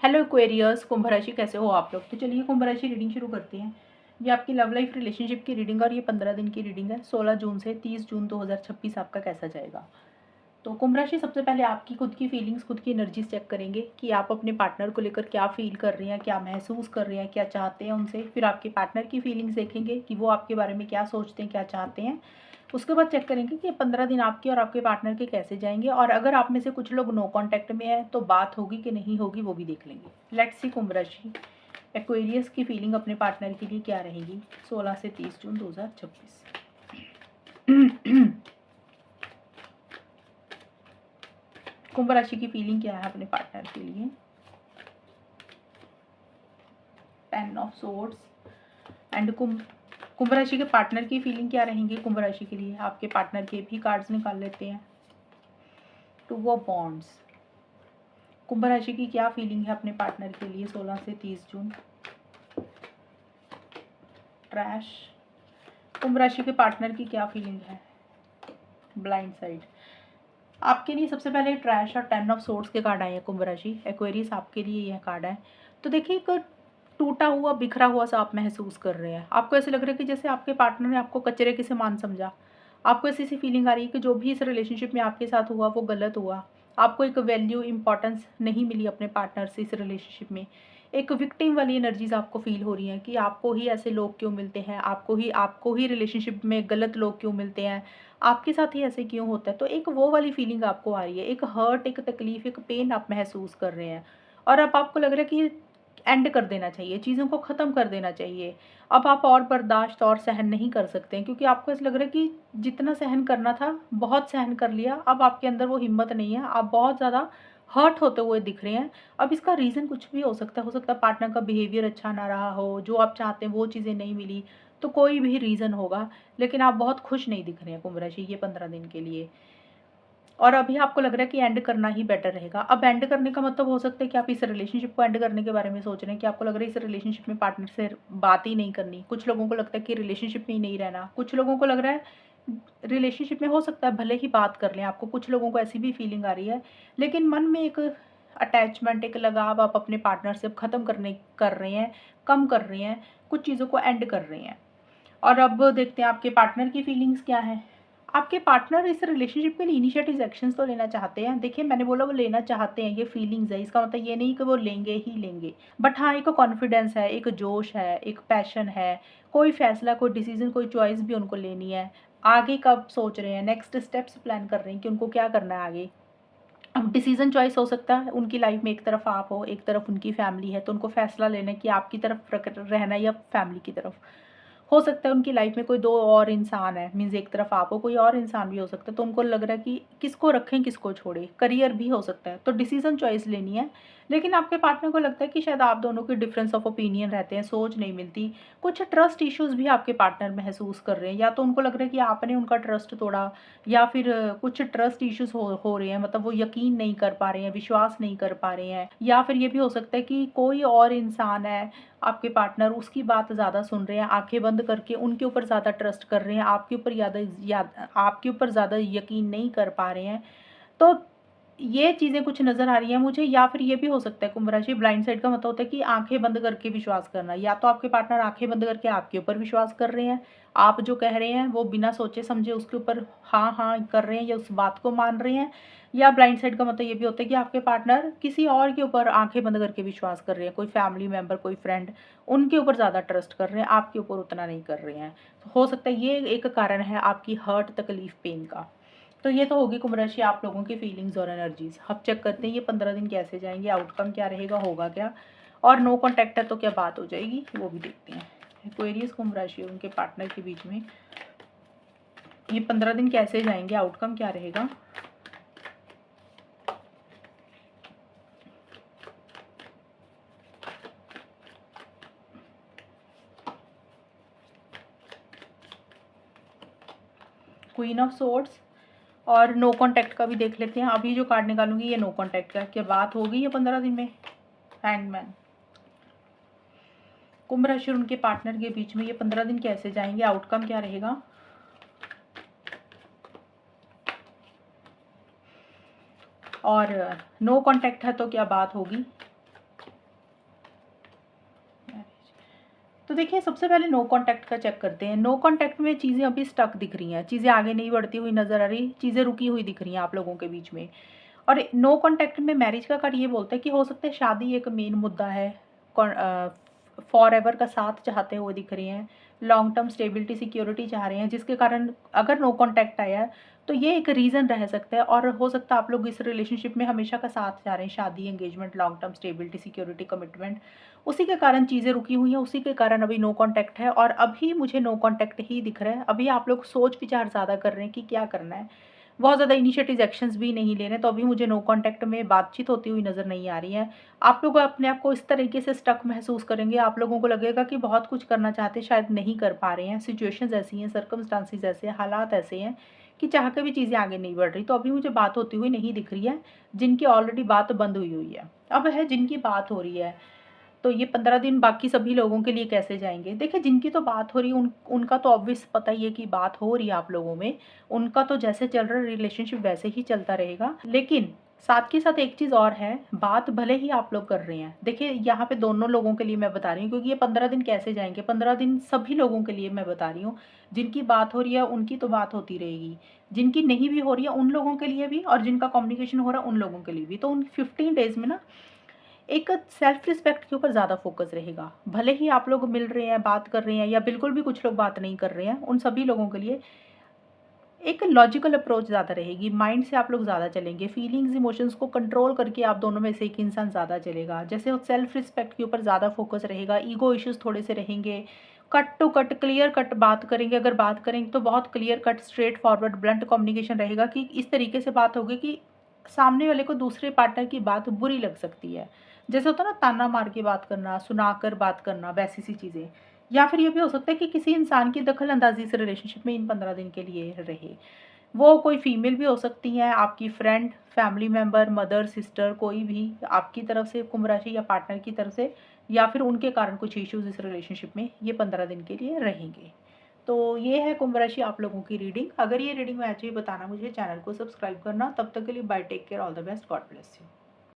Hello Aquarius, कुंभ राशि कैसे हो आप लोग। तो चलिए कुंभ राशि रीडिंग शुरू करते हैं। ये आपकी लव लाइफ रिलेशनशिप की रीडिंग और ये 15 दिन की रीडिंग है। 16 जून से 30 जून 2026 आपका कैसा जाएगा। तो कुंभ राशि सबसे पहले आपकी खुद की फीलिंग्स, खुद की एनर्जीज चेक करेंगे कि आप अपने पार्टनर को लेकर क्या फील कर रहे हैं, क्या महसूस कर रहे हैं, क्या चाहते हैं उनसे। फिर आपके पार्टनर की फीलिंग्स देखेंगे कि वो आपके बारे में क्या सोचते हैं, क्या चाहते हैं। उसके बाद चेक करेंगे कि 15 दिन आपके और आपके पार्टनर के कैसे जाएंगे, और अगर आप में से कुछ लोग नो कांटेक्ट में हैं तो बात होगी कि नहीं होगी वो भी देख लेंगे। लेट्स सी कुंभ राशि एक्वेरियस की फीलिंग अपने पार्टनर के लिए क्या रहेगी 16 से 30 जून 2026। कुंभ राशि की फीलिंग क्या है अपने पार्टनर के लिए। 10 ऑफ सोर्ड्स एंड कुंभ राशि के पार्टनर की फीलिंग क्या रहेंगी कुंभ राशि के लिए। आपके पार्टनर के भी कार्ड्स निकाल लेते हैं। 2 ऑफ वॉन्ड्स। कुंभ राशि की क्या फीलिंग है अपने पार्टनर के लिए 16 से 30 जून। ट्रैश। कुंभ राशि के पार्टनर की क्या फीलिंग है। Blind side. आपके लिए सबसे पहले ट्रैश और 10 ऑफ सोर्ड्स के कार्ड आए हैं कुंभ राशि एक्वेरियस, आपके लिए यह कार्ड है। तो देखिए एक टूटा हुआ बिखरा हुआ सा आप महसूस कर रहे हैं। आपको ऐसे लग रहा है कि जैसे आपके पार्टनर ने आपको कचरे के समान समझा। आपको ऐसी सी फीलिंग आ रही है कि जो भी इस रिलेशनशिप में आपके साथ हुआ वो गलत हुआ। आपको एक वैल्यू इंपॉर्टेंस नहीं मिली अपने पार्टनर से इस रिलेशनशिप में। एक विक्टिम वाली एनर्जीज आपको फील हो रही हैं कि आपको ही ऐसे लोग क्यों मिलते हैं, आपको ही रिलेशनशिप में गलत लोग क्यों मिलते हैं, आपके साथ ही ऐसे क्यों होता है। तो एक वो वाली फीलिंग आपको आ रही है, एक हर्ट, एक तकलीफ, एक पेन आप महसूस कर रहे हैं। और अब आपको लग रहा है कि एंड कर देना चाहिए, चीज़ों को ख़त्म कर देना चाहिए। अब आप और बर्दाश्त और सहन नहीं कर सकते हैं, क्योंकि आपको ऐसा लग रहा है कि जितना सहन करना था बहुत सहन कर लिया। अब आपके अंदर वो हिम्मत नहीं है, आप बहुत ज़्यादा हर्ट होते हुए दिख रहे हैं। अब इसका रीज़न कुछ भी हो सकता है पार्टनर का बिहेवियर अच्छा ना रहा हो, जो आप चाहते हैं वो चीज़ें नहीं मिली। तो कोई भी रीज़न होगा, लेकिन आप बहुत खुश नहीं दिख रहे हैं कुंभ राशि ये 15 दिन के लिए। और अभी आपको लग रहा है कि एंड करना ही बेटर रहेगा। अब एंड करने का मतलब हो सकता है कि आप इस रिलेशनशिप को एंड करने के बारे में सोच रहे हैं, कि आपको लग रहा है इस रिलेशनशिप में पार्टनर से बात ही नहीं करनी। कुछ लोगों को लगता है कि रिलेशनशिप में ही नहीं रहना। कुछ लोगों को लग रहा है रिलेशनशिप में हो सकता है भले ही बात कर लें, आपको कुछ लोगों को ऐसी भी फीलिंग आ रही है, लेकिन मन में एक अटैचमेंट, एक लगाव आप अपने पार्टनर से अब ख़त्म कर रहे हैं, कम कर रहे हैं, कुछ चीज़ों को एंड कर रहे हैं। और अब देखते हैं आपके पार्टनर की फीलिंग्स क्या हैं। आपके पार्टनर इस रिलेशनशिप के लिए इनिशिएटिव एक्शंस तो लेना चाहते हैं। देखिए मैंने बोला वो लेना चाहते हैं, ये फीलिंग्स है, इसका मतलब ये नहीं कि वो लेंगे ही लेंगे। बट हाँ, एक कॉन्फिडेंस है, एक जोश है, एक पैशन है। कोई फैसला, कोई डिसीजन, कोई चॉइस भी उनको लेनी है। आगे कब सोच रहे हैं, नेक्स्ट स्टेप्स प्लान कर रहे हैं कि उनको क्या करना है आगे। अब डिसीजन चॉइस हो सकता है उनकी लाइफ में, एक तरफ आप हो, एक तरफ उनकी फैमिली है, तो उनको फैसला लेना है कि आपकी तरफ रहना है या फैमिली की तरफ। हो सकता है उनकी लाइफ में कोई 2 और इंसान है, मीन्स एक तरफ आप हो, कोई और इंसान भी हो सकता है, तो उनको लग रहा है कि किसको रखें किसको छोड़ें। करियर भी हो सकता है, तो डिसीजन चॉइस लेनी है। लेकिन आपके पार्टनर को लगता है कि शायद आप दोनों के डिफरेंस ऑफ ओपिनियन रहते हैं, सोच नहीं मिलती। कुछ ट्रस्ट इश्यूज भी आपके पार्टनर महसूस कर रहे हैं, या तो उनको लग रहा है कि आपने उनका ट्रस्ट तोड़ा, या फिर कुछ ट्रस्ट इश्यूज हो रहे हैं, मतलब वो यकीन नहीं कर पा रहे हैं, विश्वास नहीं कर पा रहे हैं। या फिर ये भी हो सकता है कि कोई और इंसान है आपके पार्टनर, उसकी बात ज़्यादा सुन रहे हैं, आंखें बंद करके उनके ऊपर ज़्यादा ट्रस्ट कर रहे हैं, आपके ऊपर ज़्यादा यकीन नहीं कर पा रहे हैं। तो ये चीज़ें कुछ नज़र आ रही हैं मुझे। या फिर ये भी हो सकता है कुंभ राशि, ब्लाइंड साइड का मतलब होता है कि आंखें बंद करके विश्वास करना। या तो आपके पार्टनर आंखें बंद करके आपके ऊपर विश्वास कर रहे हैं, आप जो कह रहे हैं वो बिना सोचे समझे उसके ऊपर हाँ हाँ कर रहे हैं, या उस बात को मान रहे हैं। या ब्लाइंड साइड का मतलब ये भी होता है कि आपके पार्टनर किसी और के ऊपर आंखें बंद करके विश्वास कर रहे हैं, कोई फैमिली मेम्बर, कोई फ्रेंड, उनके ऊपर ज़्यादा ट्रस्ट कर रहे हैं, आपके ऊपर उतना नहीं कर रहे हैं। तो हो सकता है ये एक कारण है आपकी हर्ट, तकलीफ, पेन का। तो ये तो होगी कुंभ राशि आप लोगों की फीलिंग्स और एनर्जीज। अब चेक करते हैं ये 15 दिन कैसे जाएंगे, आउटकम क्या रहेगा, होगा क्या, और नो कॉन्टैक्ट है तो क्या बात हो जाएगी वो भी देखते हैं। एक्वेरियस कुंभ राशि और उनके पार्टनर के बीच में ये 15 दिन कैसे जाएंगे, आउटकम क्या रहेगा। क्वीन ऑफ सोर्ड्स और नो कॉन्टैक्ट का भी देख लेते हैं। अभी जो कार्ड निकालूंगी ये नो कॉन्टैक्ट का, क्या बात होगी ये 15 दिन में। हैंगमैन। कुंभ राशि और उनके पार्टनर के बीच में ये 15 दिन कैसे जाएंगे, आउटकम क्या रहेगा। और नो कॉन्टैक्ट है तो क्या बात होगी। तो देखिए सबसे पहले नो कॉन्टैक्ट का चेक करते हैं। नो कॉन्टैक्ट में चीज़ें अभी स्टक दिख रही हैं, चीज़ें आगे नहीं बढ़ती हुई नज़र आ रही, चीज़ें रुकी हुई दिख रही हैं आप लोगों के बीच में। और नो कॉन्टैक्ट में मैरिज का कार्ड ये बोलता है कि हो सकता है शादी एक मेन मुद्दा है, फॉरएवर का साथ चाहते हुए दिख रही हैं, लॉन्ग टर्म स्टेबिलिटी सिक्योरिटी चाह रहे हैं, जिसके कारण अगर नो कॉन्टैक्ट आया है तो ये एक रीज़न रह सकता है। और हो सकता है आप लोग इस रिलेशनशिप में हमेशा का साथ चाह रहे हैं, शादी, engagement, long term stability security commitment, उसी के कारण चीज़ें रुकी हुई हैं, उसी के कारण अभी नो कॉन्टैक्ट है। और अभी मुझे नो कॉन्टैक्ट ही दिख रहा है। अभी आप लोग सोच विचार ज़्यादा कर रहे हैं कि क्या करना है, बहुत ज़्यादा इनिशिएटिव एक्शंस भी नहीं ले रहे हैं, तो अभी मुझे नो कॉन्टैक्ट में बातचीत होती हुई नज़र नहीं आ रही है। आप लोग अपने आप को इस तरीके से स्टक महसूस करेंगे, आप लोगों को लगेगा कि बहुत कुछ करना चाहते हैं, शायद नहीं कर पा रहे हैं, सिचुएशंस ऐसी हैं, सर्कमस्टांसेस ऐसे हैं, हालात ऐसे हैं कि चाह के भी चीज़ें आगे नहीं बढ़ रही। तो अभी मुझे बात होती हुई नहीं दिख रही है, जिनकी ऑलरेडी बात बंद हुई हुई है। अब है जिनकी बात हो रही है, तो ये 15 दिन बाकी सभी लोगों के लिए कैसे जाएँगे? देखिए जिनकी तो बात हो रही है उनका तो ऑब्वियस पता ही है कि बात हो रही है आप लोगों में, उनका तो जैसे चल रहा है रिलेशनशिप वैसे ही चलता रहेगा। लेकिन साथ के साथ एक चीज़ और है, बात भले ही आप लोग कर रहे हैं, देखिए यहाँ पे दोनों लोगों के लिए मैं बता रही हूँ, क्योंकि ये 15 दिन कैसे जाएँगे, 15 दिन सभी लोगों के लिए मैं बता रही हूँ। जिनकी बात हो रही है उनकी तो बात होती रहेगी, जिनकी नहीं भी हो रही है उन लोगों के लिए भी, और जिनका कम्युनिकेशन हो रहा है उन लोगों के लिए भी। तो उन 15 डेज़ में ना एक सेल्फ रिस्पेक्ट के ऊपर ज़्यादा फोकस रहेगा। भले ही आप लोग मिल रहे हैं, बात कर रहे हैं, या बिल्कुल भी कुछ लोग बात नहीं कर रहे हैं, उन सभी लोगों के लिए एक लॉजिकल अप्रोच ज़्यादा रहेगी। माइंड से आप लोग ज़्यादा चलेंगे, फीलिंग्स, इमोशंस को कंट्रोल करके आप दोनों में से एक इंसान ज़्यादा चलेगा। जैसे सेल्फ रिस्पेक्ट के ऊपर ज़्यादा फोकस रहेगा, ईगो इश्यूज़ थोड़े से रहेंगे, cut to cut, clear cut बात करेंगे। अगर बात करेंगे तो बहुत clear cut, straight forward, blunt communication रहेगा कि इस तरीके से बात होगी कि सामने वाले को दूसरे पार्टनर की बात बुरी लग सकती है। जैसे होता है ना ताना मार के बात करना, सुनाकर बात करना, वैसी सी चीज़ें। या फिर ये भी हो सकता है कि किसी इंसान की दखल अंदाजी से रिलेशनशिप में इन 15 दिन के लिए रहे। वो कोई फीमेल भी हो सकती हैं, आपकी friend, family member, mother, sister, कोई भी आपकी तरफ से कुंभ राशि या पार्टनर की तरफ से, या फिर उनके कारण कुछ इश्यूज़ इस रिलेशनशिप में ये 15 दिन के लिए रहेंगे। तो ये है कुंभ राशि आप लोगों की रीडिंग। अगर ये रीडिंग मैच हुई बताना मुझे, चैनल को सब्सक्राइब करना। तब तक के लिए bye, take care, all the best, God bless you.